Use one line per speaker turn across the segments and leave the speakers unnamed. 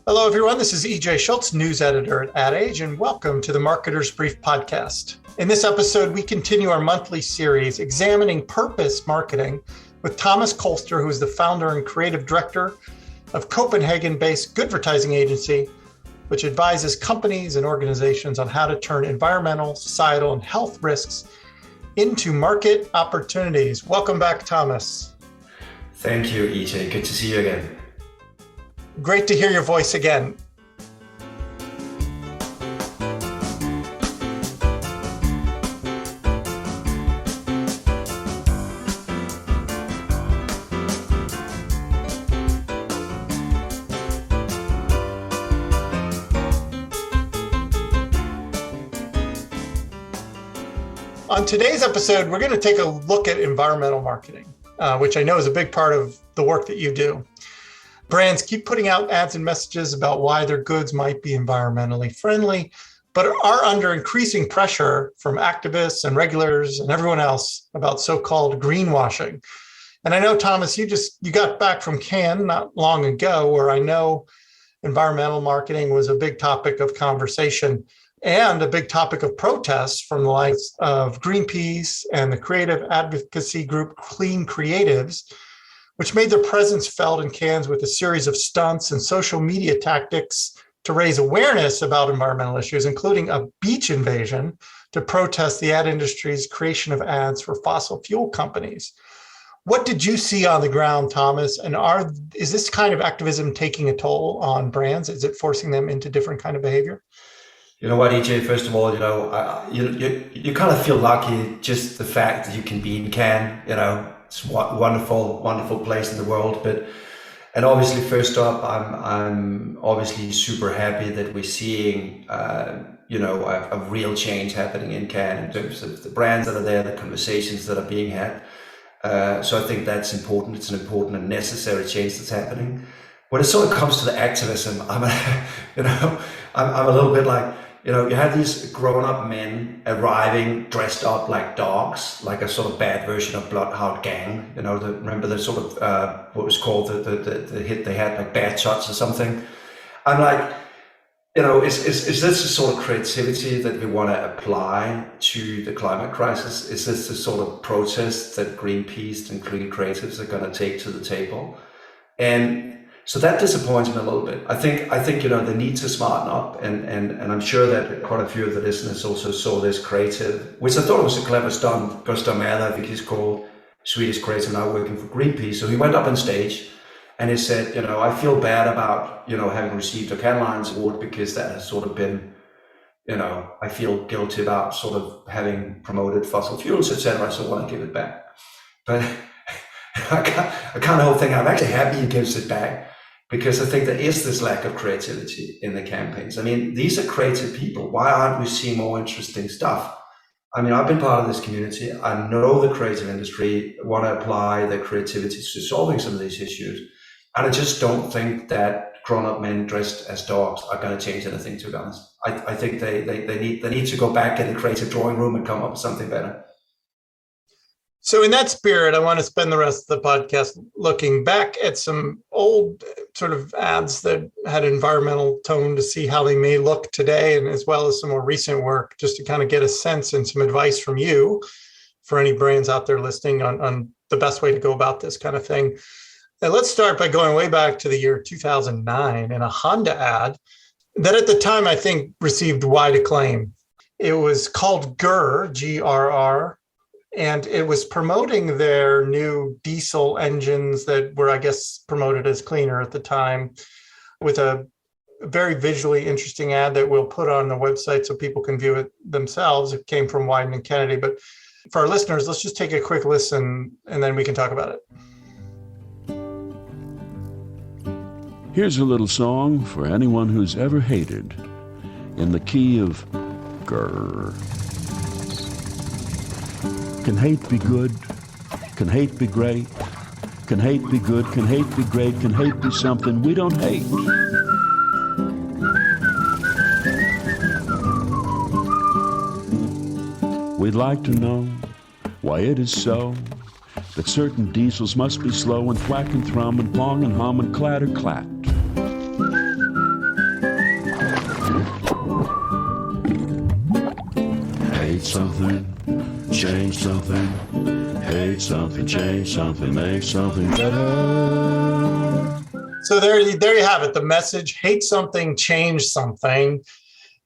Hello, everyone. This is EJ Schultz, news editor at Ad Age, and welcome to the Marketer's Brief podcast. In this episode, we continue our monthly series examining purpose marketing with Thomas Kolster, who is the founder and creative director of Copenhagen-based Goodvertising agency, which advises companies and organizations on how to turn environmental, societal, and health risks into market opportunities. Welcome back, Thomas.
Thank you, EJ. Good to see you again.
Great to hear your voice again. On today's episode, we're going to take a look at environmental marketing, which I know is a big part of the work that you do. Brands keep putting out ads and messages about why their goods might be environmentally friendly, but are under increasing pressure from activists and regulators and everyone else about so-called greenwashing. And I know, Thomas, you got back from Cannes not long ago, where I know environmental marketing was a big topic of conversation and a big topic of protests from the likes of Greenpeace and the creative advocacy group Clean Creatives, which made their presence felt in Cannes with a series of stunts and social media tactics to raise awareness about environmental issues, including a beach invasion to protest the ad industry's creation of ads for fossil fuel companies. What did you see on the ground, Thomas? And is this kind of activism taking a toll on brands? Is it forcing them into different kind of behavior?
You know what, EJ, first of all, you kind of feel lucky just the fact that you can be in Cannes, it's a wonderful, wonderful place in the world. And obviously, first up, I'm obviously super happy that we're seeing, a real change happening in Cannes in terms of the brands that are there, the conversations that are being had. So I think that's important. It's an important and necessary change that's happening. When it sort of comes to the activism, I'm a little bit like, you have these grown-up men arriving dressed up like dogs, like a sort of bad version of Bloodhound Gang. Remember the sort of what was called the hit they had, like Bad Shots or something. I'm like, is this the sort of creativity that we want to apply to the climate crisis? Is this the sort of protest that Greenpeace and Clean Creatives are going to take to the table? And so that disappoints me a little bit. I think they need to smarten up, and I'm sure that quite a few of the listeners also saw this creative, which I thought was a clever stunt. Gustav Mahler, I think he's called, Swedish creative, now working for Greenpeace. So he went up on stage and he said, I feel bad about, having received a Cannes Lions Award, because that has sort of been, I feel guilty about sort of having promoted fossil fuels, etc. So I want to give it back. But I can't whole thing. I'm actually happy he gives it back, because I think there is this lack of creativity in the campaigns. I mean, these are creative people. Why aren't we seeing more interesting stuff? I mean, I've been part of this community. I know the creative industry want to apply their creativity to solving some of these issues. And I just don't think that grown-up men dressed as dogs are going to change anything, to be honest. I think they need to go back in the creative drawing room and come up with something better.
So in that spirit, I want to spend the rest of the podcast looking back at some old sort of ads that had environmental tone to see how they may look today, and as well as some more recent work, just to kind of get a sense and some advice from you for any brands out there listening on the best way to go about this kind of thing. And let's start by going way back to the year 2009 in a Honda ad that at the time I think received wide acclaim. It was called GRR, G-R-R. And it was promoting their new diesel engines that were, I guess, promoted as cleaner at the time, with a very visually interesting ad that we'll put on the website so people can view it themselves. It came from Wieden & Kennedy. But for our listeners, let's just take a quick listen and then we can talk about it.
Here's a little song for anyone who's ever hated, in the key of grrr. Can hate be good? Can hate be great? Can hate be good? Can hate be great? Can hate be something we don't hate? We'd like to know why it is so that certain diesels must be slow and thwack and thrum and plong and hum and clatter clat. something, change something, hate something, change something, make something better.
So there you have it. The message: hate something, change something.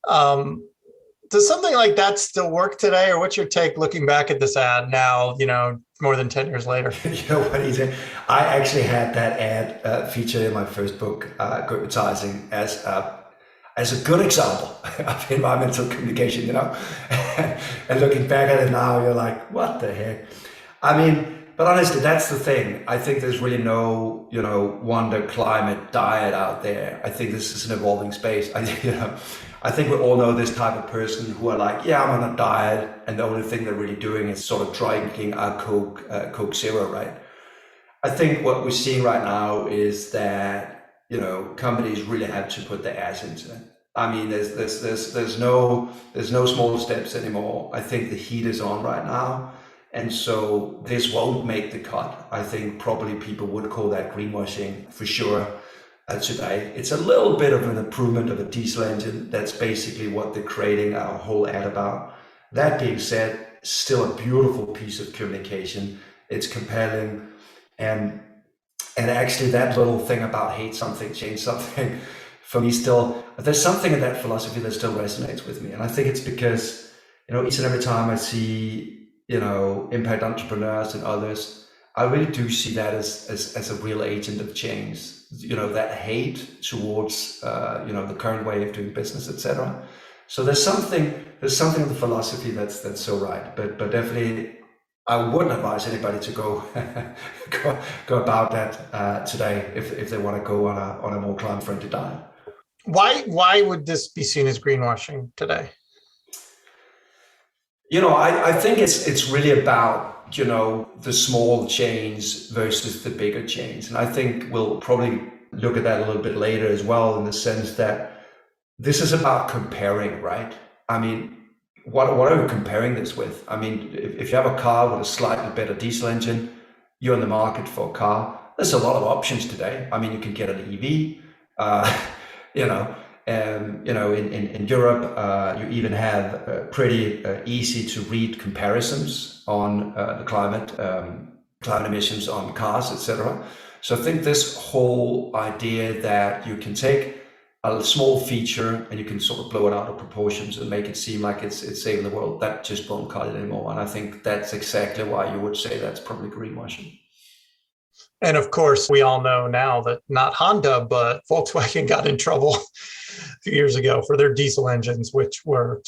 Does something like that still work today, or what's your take looking back at this ad now, more than 10 years later?
You know what he said? I actually had that ad featured in my first book, Good Advertising, as a good example of environmental communication, and looking back at it now, you're like, what the heck? I mean, but honestly, that's the thing. I think there's really no, wonder climate diet out there. I think this is an evolving space. I think we all know this type of person who are like, yeah, I'm on a diet, and the only thing they're really doing is sort of drinking a Coke Zero, right? I think what we're seeing right now is that, companies really have to put their ass into it. I mean, there's no small steps anymore. I think the heat is on right now. And so this won't make the cut. I think probably people would call that greenwashing for sure today. It's a little bit of an improvement of a diesel engine. That's basically what they're creating a whole ad about. That being said, still a beautiful piece of communication. It's compelling. And actually that little thing about hate something, change something, for me still, there's something in that philosophy that still resonates with me. And I think it's because, each and every time I see impact entrepreneurs and others, I really do see that as a real agent of change. That hate towards the current way of doing business, etc. So there's something in the philosophy that's so right. But definitely, I wouldn't advise anybody to go about that today if they want to go on a more climate friendly diet.
Why would this be seen as greenwashing today?
I think it's really about, the small change versus the bigger change. And I think we'll probably look at that a little bit later as well, in the sense that this is about comparing, right? I mean, what are we comparing this with? I mean, if you have a car with a slightly better diesel engine, you're in the market for a car. There's a lot of options today. I mean, you can get an EV, in Europe, you even have pretty easy to read comparisons on the climate emissions on cars, etc. So I think this whole idea that you can take a small feature and you can sort of blow it out of proportions and make it seem like it's saving the world, that just won't cut it anymore. And I think that's exactly why you would say that's probably greenwashing.
And of course, we all know now that not Honda, but Volkswagen got in trouble a few years ago for their diesel engines, which were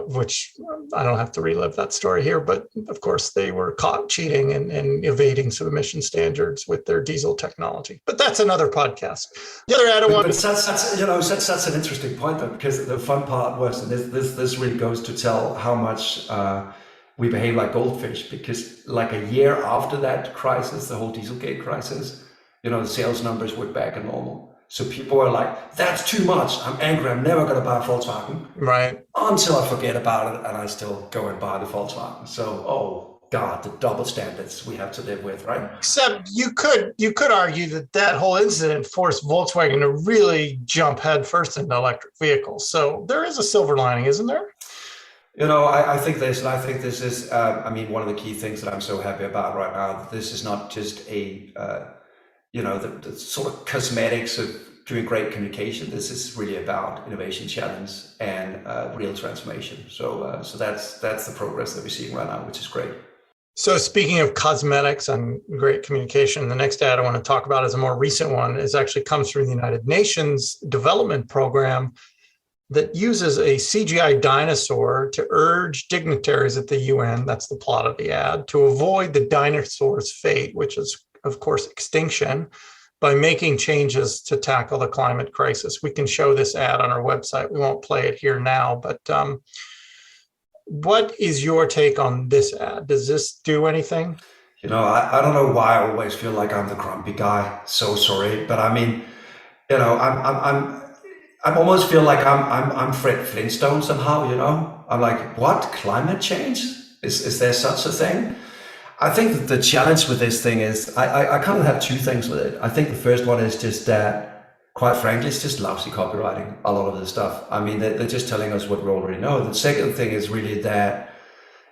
which I don't have to relive that story here, but of course they were caught cheating and evading some emission standards with their diesel technology. But that's another podcast. The other ad I want.
But that's an interesting point though, because the fun part was, and this really goes to tell how much we behave like goldfish, because like a year after that crisis, the whole Dieselgate crisis, the sales numbers were back in normal. So people are like, that's too much. I'm angry. I'm never going to buy a Volkswagen.
Right.
Until I forget about it and I still go and buy the Volkswagen. So, oh God, the double standards we have to live with, right?
Except you could argue that whole incident forced Volkswagen to really jump headfirst into electric vehicles. So there is a silver lining, isn't there?
I think this is, one of the key things that I'm so happy about right now. This is not just the sort of cosmetics of doing great communication. This is really about innovation challenge and real transformation. So that's the progress that we're seeing right now, which is great.
So speaking of cosmetics and great communication, the next ad I want to talk about is a more recent one. It actually comes from the United Nations Development Program that uses a CGI dinosaur to urge dignitaries at the UN, that's the plot of the ad, to avoid the dinosaur's fate, which is, of course, extinction, by making changes to tackle the climate crisis. We can show this ad on our website. We won't play it here now, but what is your take on this ad? Does this do anything?
I don't know why I always feel like I'm the grumpy guy. So sorry, but I mean, I almost feel like I'm Fred Flintstone somehow, I'm like, what? Climate change? Is there such a thing? I think that the challenge with this thing is, I kind of have two things with it. I think the first one is just that, quite frankly, it's just lousy copywriting, a lot of this stuff. I mean, they're just telling us what we already know. The second thing is really that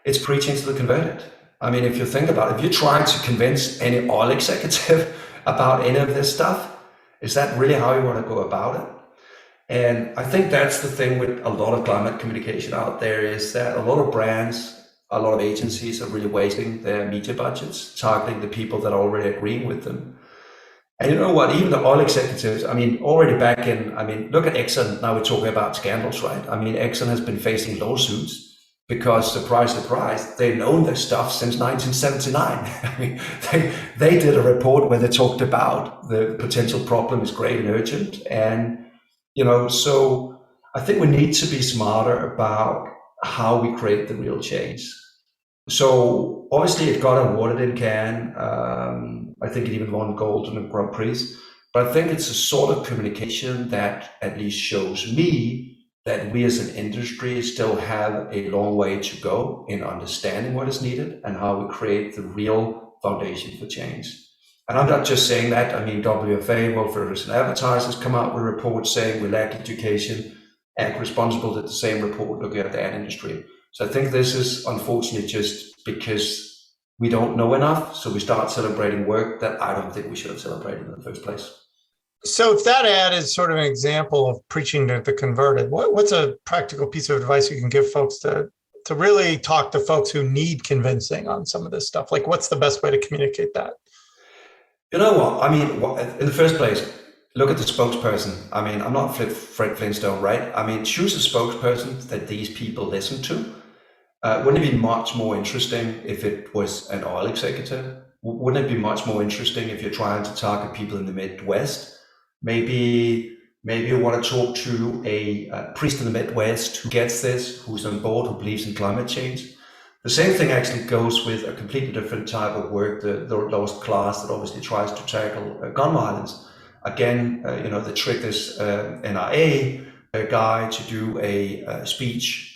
it's preaching to the converted. I mean, if you think about it, if you're trying to convince any oil executive about any of this stuff, is that really how you want to go about it? And I think that's the thing with a lot of climate communication out there, is that a lot of brands, a lot of agencies are really wasting their media budgets, targeting the people that are already agreeing with them. And you know what, even the oil executives, I mean, already back in, I mean, look at Exxon, now we're talking about scandals, right? I mean, Exxon has been facing lawsuits because, surprise, surprise, they've known this stuff since 1979. I mean, they did a report where they talked about the potential problem is great and urgent. And, you know, so I think we need to be smarter about how we create the real change. So obviously it got awarded in Cannes. I think it even won gold in the Grand Prix. But I think it's a sort of communication that at least shows me that we as an industry still have a long way to go in understanding what is needed and how we create the real foundation for change. And I'm not just saying that. I mean, WFA, World Federation of Advertisers, come out with reports saying we lack education, and Responsible did the same report looking at the ad industry. So I think this is unfortunately just because we don't know enough. So we start celebrating work that I don't think we should have celebrated in the first place.
So if that ad is sort of an example of preaching to the converted, what's a practical piece of advice you can give folks to really talk to folks who need convincing on some of this stuff? Like, what's the best way to communicate that?
You know what? I mean, in the first place, look at the spokesperson. I mean, I'm not Fred Flintstone, right? I mean, choose a spokesperson that these people listen to. Wouldn't it be much more interesting if it was an oil executive? Wouldn't it be much more interesting if you're trying to target people in the Midwest? Maybe you want to talk to a priest in the Midwest who gets this, who's on board, who believes in climate change. The same thing actually goes with a completely different type of work, the lost class that obviously tries to tackle gun violence. Again, you know, they trick this NRA guy to do a speech,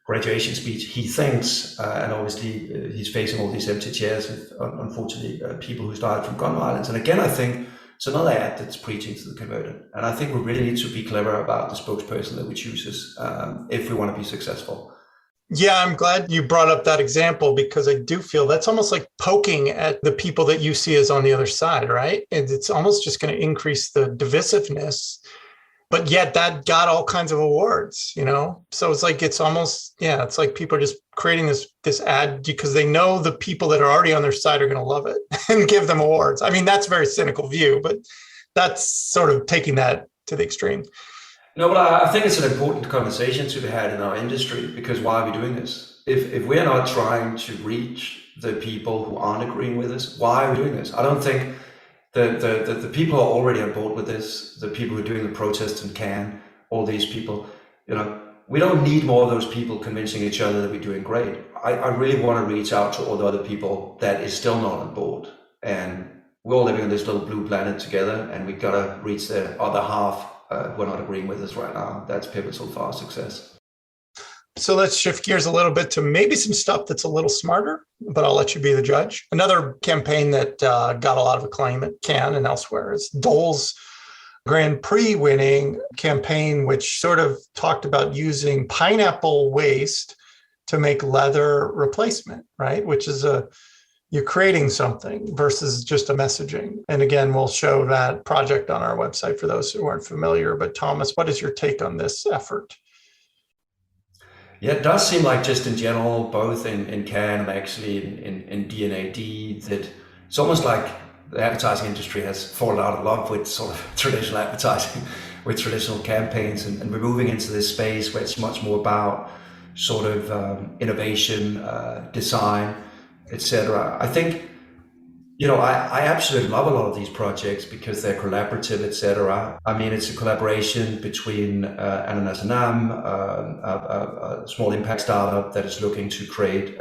graduation speech, he thinks, and obviously he's facing all these empty chairs with, unfortunately, people who died from gun violence. And again, I think it's another ad that's preaching to the converted. And I think we really need to be clever about the spokesperson that we choose if we want to be successful.
Yeah, I'm glad you brought up that example, because I do feel that's almost like poking at the people that you see as on the other side, right? And it's almost just going to increase the divisiveness. But yet that got all kinds of awards, you know? So it's like, it's almost, yeah, it's like people are just creating this ad because they know the people that are already on their side are going to love it and give them awards. I mean, that's a very cynical view, but that's sort of taking that to the extreme.
No, but I think it's an important conversation to be had in our industry, because why are we doing this? If we're not trying to reach the people who aren't agreeing with us, why are we doing this? I don't think the people who are already on board with this, the people who are doing the protests in Cannes, all these people, you know, we don't need more of those people convincing each other that we're doing great. I really want to reach out to all the other people that is still not on board. And we're all living on this little blue planet together, and we got to reach the other half who are not agreeing with us right now. That's pivotal for our success.
So let's shift gears a little bit to maybe some stuff that's a little smarter, but I'll let you be the judge. Another campaign that got a lot of acclaim at Cannes and elsewhere is Dole's Grand Prix winning campaign, which sort of talked about using pineapple waste to make leather replacement, right? Which is you're creating something versus just a messaging. And again, we'll show that project on our website for those who aren't familiar. But Thomas, what is your take on this effort?
Yeah, it does seem like, just in general, both in Cannes and actually in D&AD, that it's almost like the advertising industry has fallen out of love with sort of traditional advertising, with traditional campaigns, and we're moving into this space where it's much more about sort of innovation, design, etc. I think, you know, I absolutely love a lot of these projects because they're collaborative, etc. I mean, it's a collaboration between Ananas Nam, a small impact startup that is looking to create,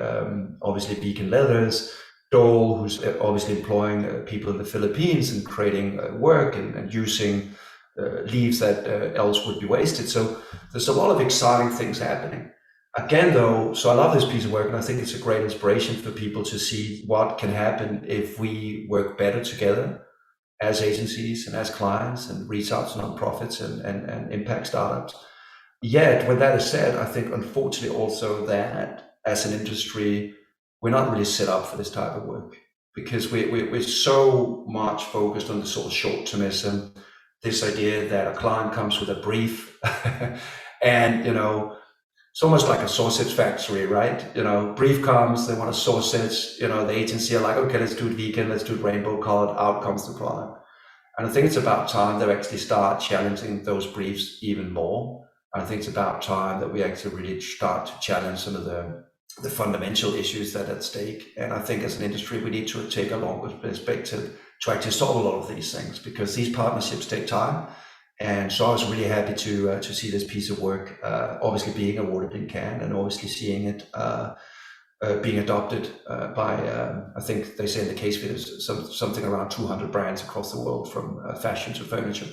obviously, vegan leathers, Dole, who's obviously employing people in the Philippines and creating work and using leaves that else would be wasted. So there's a lot of exciting things happening. Again, though, so I love this piece of work, and I think it's a great inspiration for people to see what can happen if we work better together as agencies and as clients and reach out to nonprofits and impact startups. Yet, when that is said, I think unfortunately also that as an industry, we're not really set up for this type of work because we're so much focused on the sort of short-termism, this idea that a client comes with a brief and, it's almost like a sausage factory, right? Brief comes, they want a sausage, the agency are like, okay, let's do it vegan, let's do it rainbow colored, out comes the product. And I think it's about time they actually start challenging those briefs even more. I think it's about time that we actually really start to challenge some of the fundamental issues that are at stake. And I think as an industry, we need to take a longer perspective to actually solve a lot of these things, because these partnerships take time. And so I was really happy to see this piece of work, obviously being awarded in Cannes, and obviously seeing it being adopted by, I think they say in the case videos, something around 200 brands across the world, from fashion to furniture.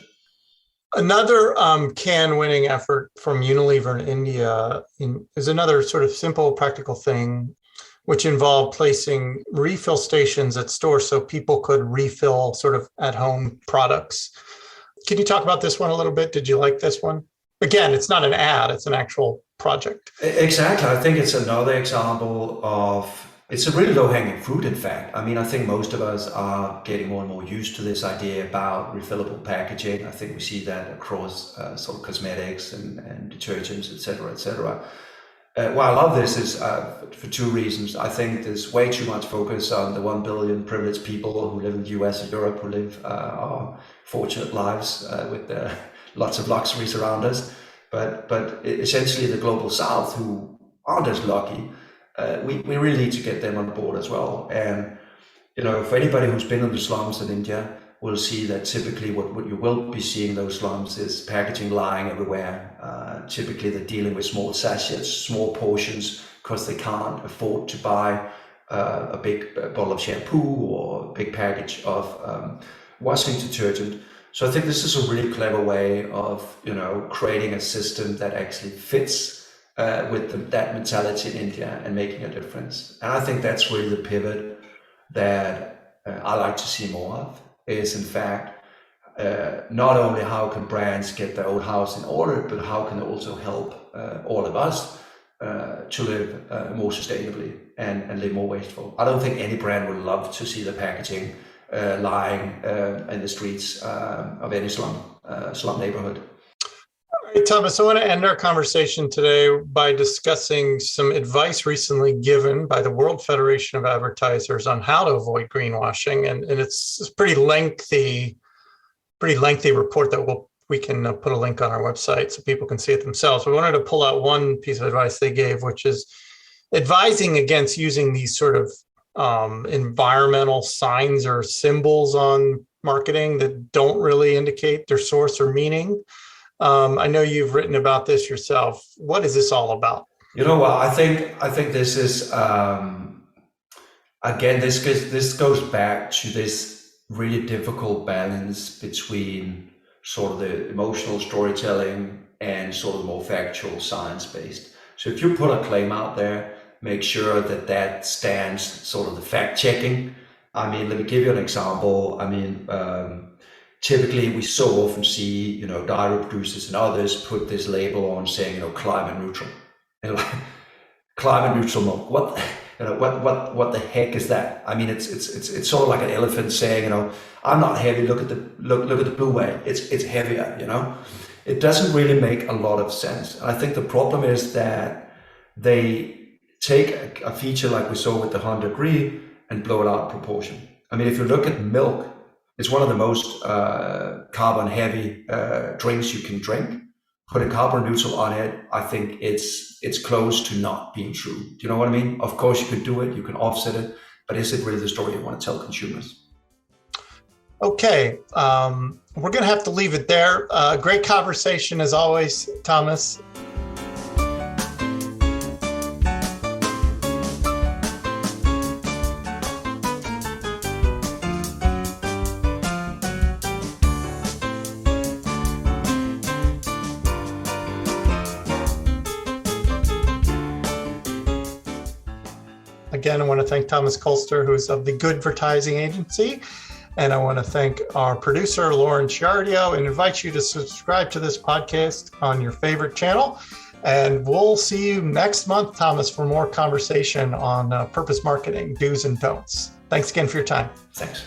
Another Cannes-winning effort from Unilever in India is another sort of simple, practical thing, which involved placing refill stations at stores so people could refill sort of at-home products. Can you talk about this one a little bit? Did you like this one? Again, it's not an ad, it's an actual project.
Exactly. I think it's another example of, it's a really low-hanging fruit, in fact. I mean, I think most of us are getting more and more used to this idea about refillable packaging. I think we see that across sort of cosmetics and detergents, et cetera, et cetera. Why I love this is for two reasons. I think there's way too much focus on the 1 billion privileged people who live in the US and Europe, who live our fortunate lives with lots of luxuries around us. But essentially the global South, who aren't as lucky, we really need to get them on board as well. And, for anybody who's been in the slums in India, will see that typically what you will be seeing in those slums is packaging lying everywhere. Typically they're dealing with small sachets, small portions, because they can't afford to buy a big bottle of shampoo or a big package of washing detergent. So I think this is a really clever way of, creating a system that actually fits with that mentality in India and making a difference. And I think that's really the pivot that I like to see more of, is in fact, not only how can brands get their own house in order, but how can they also help all of us to live more sustainably and live more wasteful. I don't think any brand would love to see the packaging lying in the streets of any slum neighborhood.
All right, Thomas, I want to end our conversation today by discussing some advice recently given by the World Federation of Advertisers on how to avoid greenwashing. And it's a pretty lengthy report that we can put a link on our website so people can see it themselves. We wanted to pull out one piece of advice they gave, which is advising against using these sort of environmental signs or symbols on marketing that don't really indicate their source or meaning. I know you've written about this yourself. What is this all about?
Well, I think this is again, this goes back to this really difficult balance between sort of the emotional storytelling and sort of more factual science-based. So if you put a claim out there, make sure that stands sort of the fact-checking. I mean, let me give you an example. I mean, typically we so often see, dairy producers and others put this label on saying, climate neutral. Climate neutral milk. What the heck is that? I mean, it's sort of like an elephant saying, I'm not heavy. Look at the blue whale. It's heavier. It doesn't really make a lot of sense. And I think the problem is that they take a feature like we saw with the 100 degree and blow it out of proportion. I mean, if you look at milk, it's one of the most carbon heavy drinks you can drink. Put a carbon neutral on it, I think it's close to not being true. Do you know what I mean? Of course you could do it, you can offset it, but is it really the story you want to tell consumers?
Okay, we're going to have to leave it there. Great conversation as always, Thomas. Again, I want to thank Thomas Kolster, who's of the Goodvertising Agency. And I want to thank our producer, Lauren Ciardio, and invite you to subscribe to this podcast on your favorite channel. And we'll see you next month, Thomas, for more conversation on purpose marketing, do's and don'ts. Thanks again for your time.
Thanks.